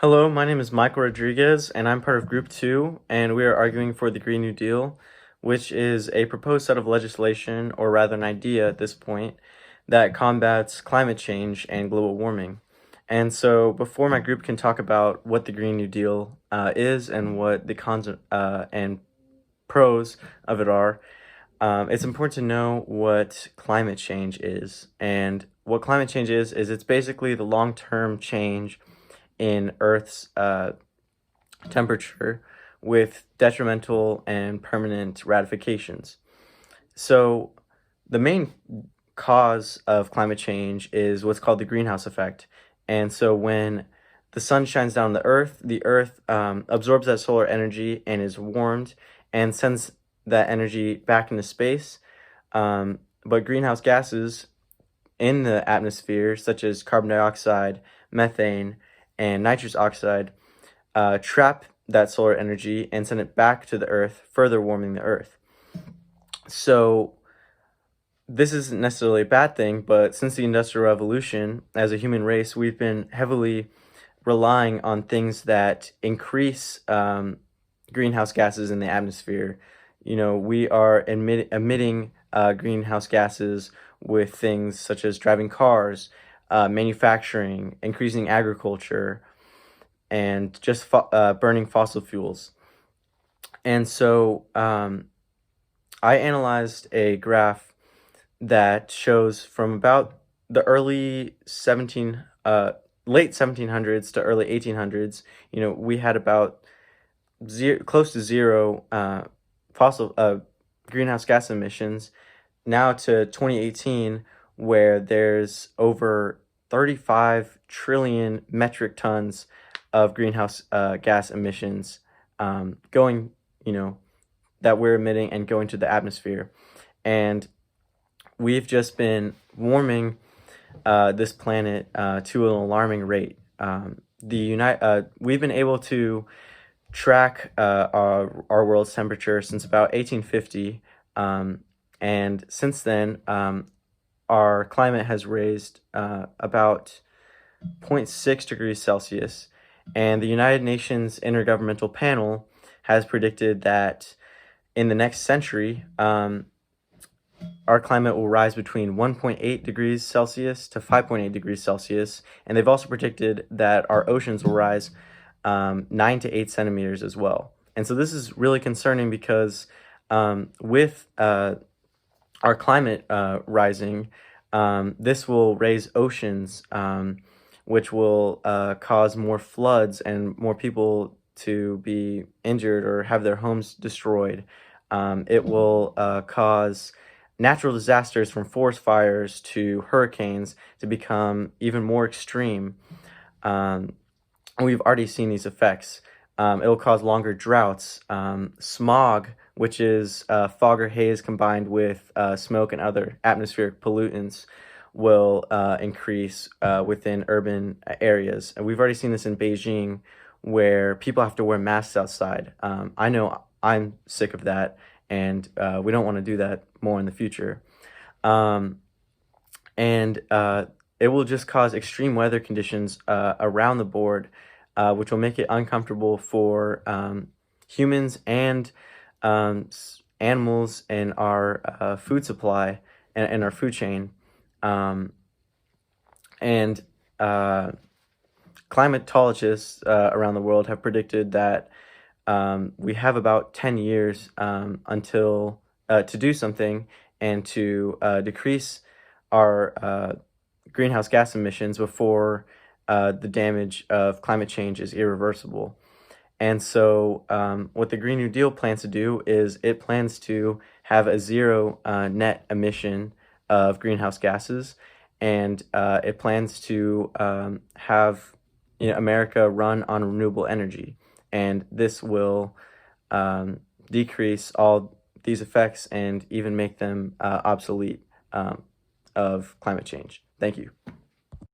Hello, my name is Michael Rodriguez, and I'm part of Group 2, and we are arguing for the Green New Deal, which is a proposed set of legislation, or rather an idea at this point, that combats climate change and global warming. And so, before my group can talk about what the Green New Deal is and what the cons and pros of it are, it's important to know what climate change is. And what climate change is it's basically the long-term change in Earth's temperature with detrimental and permanent ratifications. So, the main cause of climate change is what's called the greenhouse effect. And so, when the sun shines down on the Earth absorbs that solar energy and is warmed and sends that energy back into space. But greenhouse gases in the atmosphere, such as carbon dioxide, methane, and nitrous oxide, trap that solar energy and send it back to the Earth, further warming the Earth. So, this isn't necessarily a bad thing, but since the Industrial Revolution, as a human race, we've been heavily relying on things that increase greenhouse gases in the atmosphere. We are emitting greenhouse gases with things such as driving cars, manufacturing, increasing agriculture, and just burning fossil fuels. And so I analyzed a graph that shows from about the late 1700s to early 1800s, we had about close to zero fossil greenhouse gas emissions. Now to 2018, where there's over 35 trillion metric tons of greenhouse gas emissions going, that we're emitting and going to the atmosphere. And we've just been warming this planet to an alarming rate. We've been able to track our world's temperature since about 1850, and since then, our climate has raised about zero point 0.6 degrees Celsius, and the United Nations Intergovernmental Panel has predicted that in the next century, our climate will rise between 1.8 degrees Celsius to 5.8 degrees Celsius, and they've also predicted that our oceans will rise 9 to 8 centimeters as well. And so this is really concerning because with our climate rising, this will raise oceans, which will cause more floods and more people to be injured or have their homes destroyed. It will cause natural disasters from forest fires to hurricanes to become even more extreme. We've already seen these effects. It'll cause longer droughts. Smog, which is fog or haze combined with smoke and other atmospheric pollutants, will increase within urban areas. And we've already seen this in Beijing, where people have to wear masks outside. I know I'm sick of that, and we don't want to do that more in the future. And it will just cause extreme weather conditions around the board, which will make it uncomfortable for humans and animals in our food supply and our food chain. And climatologists around the world have predicted that we have about 10 years until to do something and to decrease our greenhouse gas emissions before the damage of climate change is irreversible. And so, what the Green New Deal plans to do is it plans to have a zero net emission of greenhouse gases, and it plans to have America run on renewable energy, and this will decrease all these effects and even make them obsolete of climate change. Thank you.